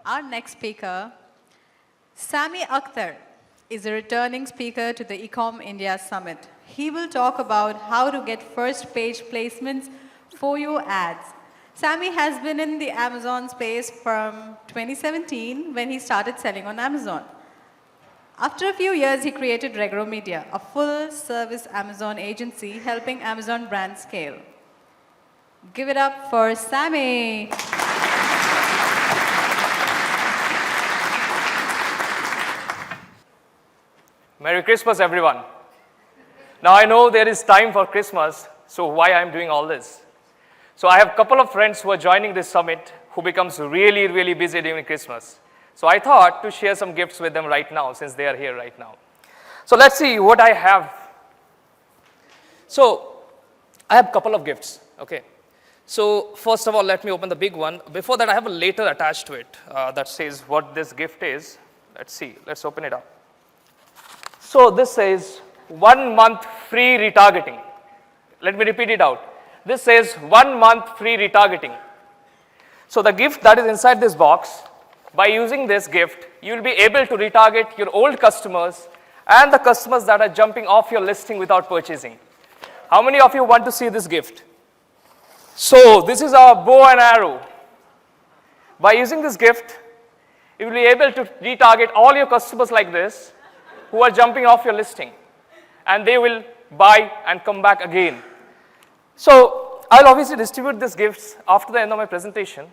Our next speaker, Sami Akhtar, is a returning speaker to the Ecom India Summit. He will talk about how to get first page placements for your ads. Sami has been in the Amazon space from 2017 when he started selling on Amazon. After a few years, he created Regro Media, a full-service Amazon agency helping Amazon brands scale. Give it up for Sami. Merry Christmas, everyone. Now, I know there is time for Christmas, so why I'm doing all this? So I have a couple of friends who are joining this summit who becomes really, really busy during Christmas. So I thought to share some gifts with them right now since they are here right now. So let's see what I have. So I have a couple of gifts, okay. So first of all, let me open the big one. Before that, I have a letter attached to it that says what this gift is. Let's see, let's open it up. So this says 1 month free retargeting. Let me repeat it out. This says 1 month free retargeting. So the gift that is inside this box, by using this gift, you will be able to retarget your old customers and the customers that are jumping off your listing without purchasing. How many of you want to see this gift? So this is our bow and arrow. By using this gift, you will be able to retarget all your customers like this who are jumping off your listing, and they will buy and come back again. So I'll obviously distribute these gifts after the end of my presentation.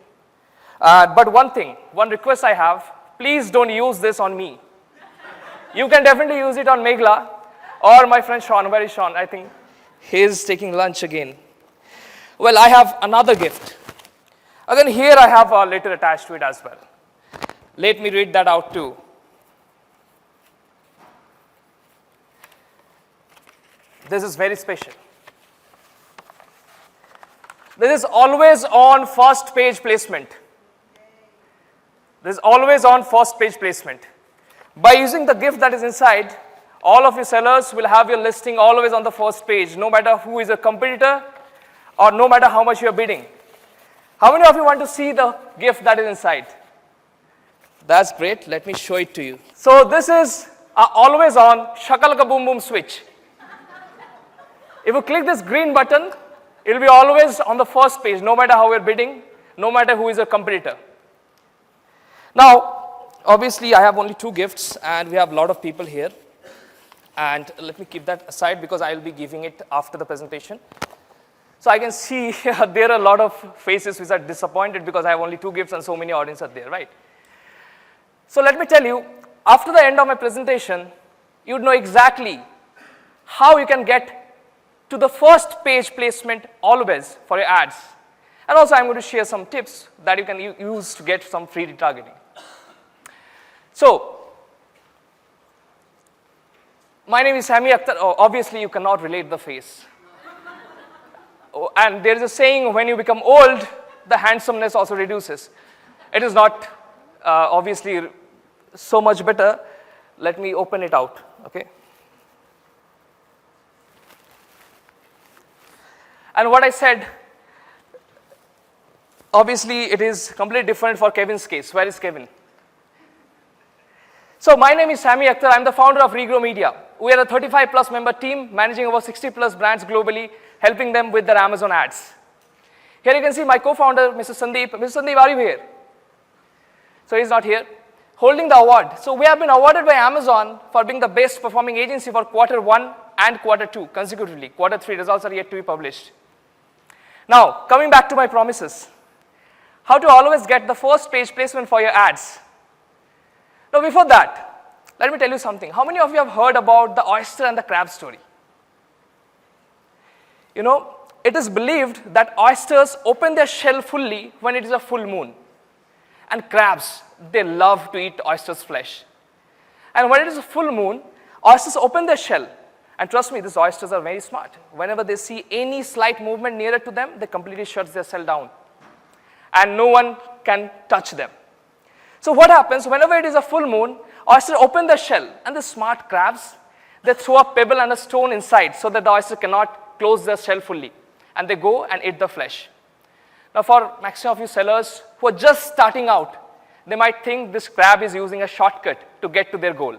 But one request I have, please don't use this on me. You can definitely use it on Meghla or my friend Sean. Where is Sean? I think he's taking lunch again. Well, I have another gift. Again, here I have a letter attached to it as well. Let me read that out too. This is very special. This is always on first page placement. This is always on first page placement. By using the gift that is inside, all of your sellers will have your listing always on the first page, no matter who is a competitor or no matter how much you are bidding. How many of you want to see the gift that is inside? That's great. Let me show it to you. So this is always on shakalaka boom boom switch. If you click this green button, it will be always on the first page, no matter how you're bidding, no matter who is a competitor. Now, obviously, I have only 2 gifts, and we have a lot of people here. And let me keep that aside because I will be giving it after the presentation. So I can see there are a lot of faces which are disappointed because I have only 2 gifts and so many audience are there, right? So let me tell you, after the end of my presentation, you would know exactly how you can get to the first page placement always for your ads. And also I'm going to share some tips that you can use to get some free retargeting. So, my name is Sami Akhtar. Oh, obviously you cannot relate the face. And there is a saying, when you become old, the handsomeness also reduces. It is not obviously so much better. Let me open it out, okay? And what I said, obviously it is completely different for Kevin's case. Where is Kevin? So my name is Sami Akhtar. I'm the founder of Regro Media. We are a 35+ member team managing over 60+ brands globally, helping them with their Amazon ads. Here you can see my co-founder, Mr. Sandeep. Mr. Sandeep, are you here? So he's not here. Holding the award. So we have been awarded by Amazon for being the best performing agency for Q1 and Q2 consecutively. Q3 results are yet to be published. Now, coming back to my promises. How to always get the first page placement for your ads. Now, before that, let me tell you something. How many of you have heard about the oyster and the crab story? You know, it is believed that oysters open their shell fully when it is a full moon. And crabs, they love to eat oysters' flesh. And when it is a full moon, oysters open their shell. And trust me, these oysters are very smart. Whenever they see any slight movement nearer to them, they completely shut their shell down. And no one can touch them. So what happens, whenever it is a full moon, oysters open their shell, and the smart crabs, they throw a pebble and a stone inside so that the oyster cannot close their shell fully. And they go and eat the flesh. Now for maximum of you sellers who are just starting out, they might think this crab is using a shortcut to get to their goal.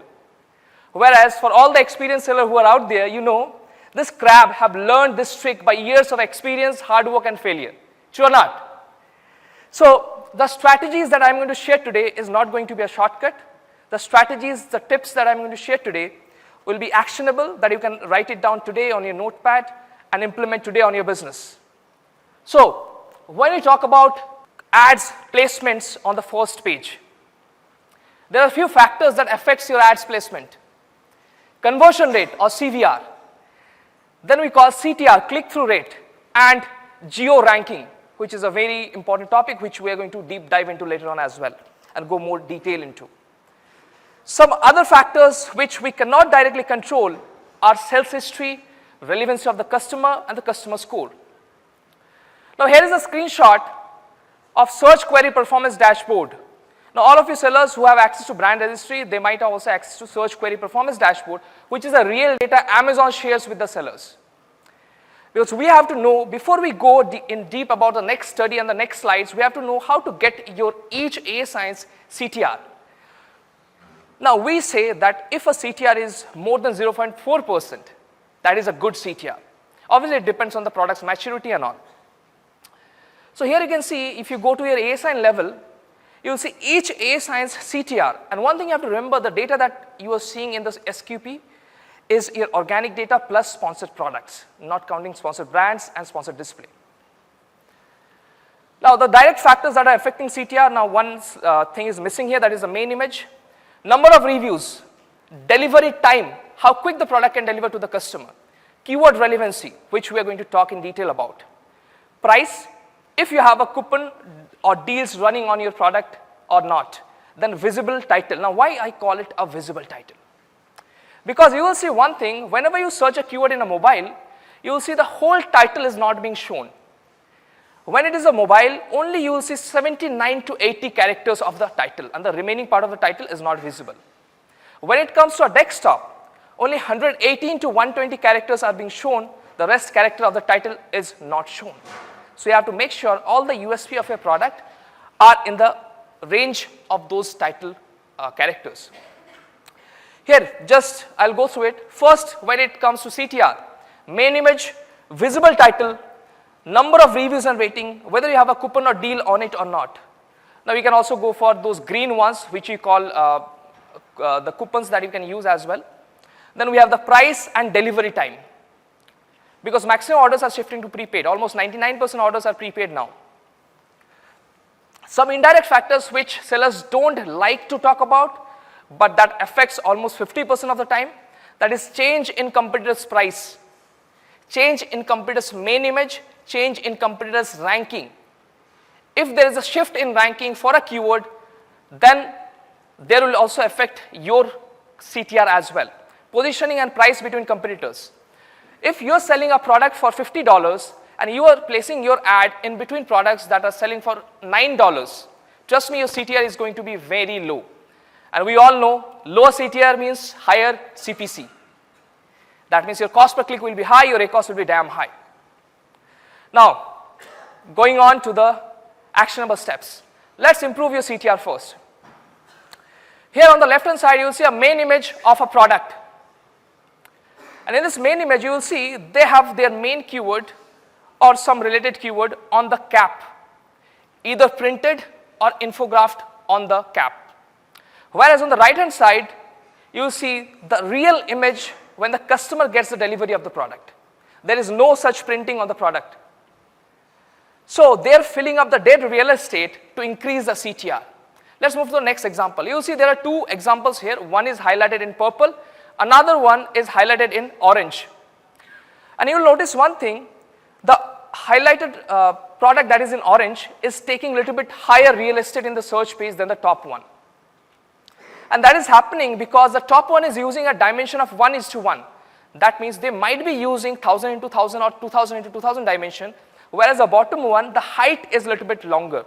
Whereas for all the experienced sellers who are out there, you know, this crab have learned this trick by years of experience, hard work and failure. True or not? So the strategies that I'm going to share today is not going to be a shortcut. The strategies, the tips that I'm going to share today will be actionable, that you can write it down today on your notepad and implement today on your business. So when we talk about ads placements on the first page, there are a few factors that affects your ads placement. Conversion rate or CVR. Then we call CTR, click-through rate, and geo ranking, which is a very important topic which we are going to deep dive into later on as well and go more detail into. Some other factors which we cannot directly control are sales history, relevancy of the customer, and the customer score. Now here is a screenshot of search query performance dashboard. Now all of you sellers who have access to brand registry, they might have also access to search query performance dashboard, which is a real data Amazon shares with the sellers. Because we have to know, before we go in deep about the next study and the next slides, we have to know how to get your each ASIN's CTR. Now we say that if a CTR is more than 0.4%, that is a good CTR. Obviously it depends on the product's maturity and all. So here you can see, if you go to your ASIN level, you will see each ASIN's CTR. And one thing you have to remember, the data that you are seeing in this SQP is your organic data plus sponsored products, not counting sponsored brands and sponsored display. Now the direct factors that are affecting CTR, now one thing is missing here, that is the main image. Number of reviews, delivery time, how quick the product can deliver to the customer. Keyword relevancy, which we are going to talk in detail about. Price, if you have a coupon or deals running on your product or not. Then visible title. Now why I call it a visible title? Because you will see one thing, whenever you search a keyword in a mobile, you will see the whole title is not being shown. When it is a mobile, only you will see 79 to 80 characters of the title, and the remaining part of the title is not visible. When it comes to a desktop, only 118 to 120 characters are being shown, the rest character of the title is not shown. So you have to make sure all the USP of your product are in the range of those title characters. Here, just I'll go through it. First, when it comes to CTR, main image, visible title, number of reviews and rating, whether you have a coupon or deal on it or not. Now you can also go for those green ones, which we call the coupons that you can use as well. Then we have the price and delivery time. Because maximum orders are shifting to prepaid. Almost 99% orders are prepaid now. Some indirect factors which sellers don't like to talk about, but that affects almost 50% of the time, that is change in competitor's price, change in competitor's main image, change in competitor's ranking. If there is a shift in ranking for a keyword, then there will also affect your CTR as well. Positioning and price between competitors. If you're selling a product for $50 and you are placing your ad in between products that are selling for $9, trust me, your CTR is going to be very low. And we all know lower CTR means higher CPC. That means your cost per click will be high, your ACoS will be damn high. Now, going on to the actionable steps. Let's improve your CTR first. Here on the left hand side, you will see a main image of a product. And in this main image, you will see they have their main keyword or some related keyword on the cap, either printed or infographed on the cap. Whereas on the right hand side, you will see the real image when the customer gets the delivery of the product. There is no such printing on the product. So they're filling up the dead real estate to increase the CTR. Let's move to the next example. You will see there are two examples here. One is highlighted in purple. Another one is highlighted in orange. And you will notice one thing, the highlighted product that is in orange is taking a little bit higher real estate in the search page than the top one. And that is happening because the top one is using a dimension of 1:1. That means they might be using 1000 into 1000 or 2000 into 2000 dimension, whereas the bottom one, the height is a little bit longer.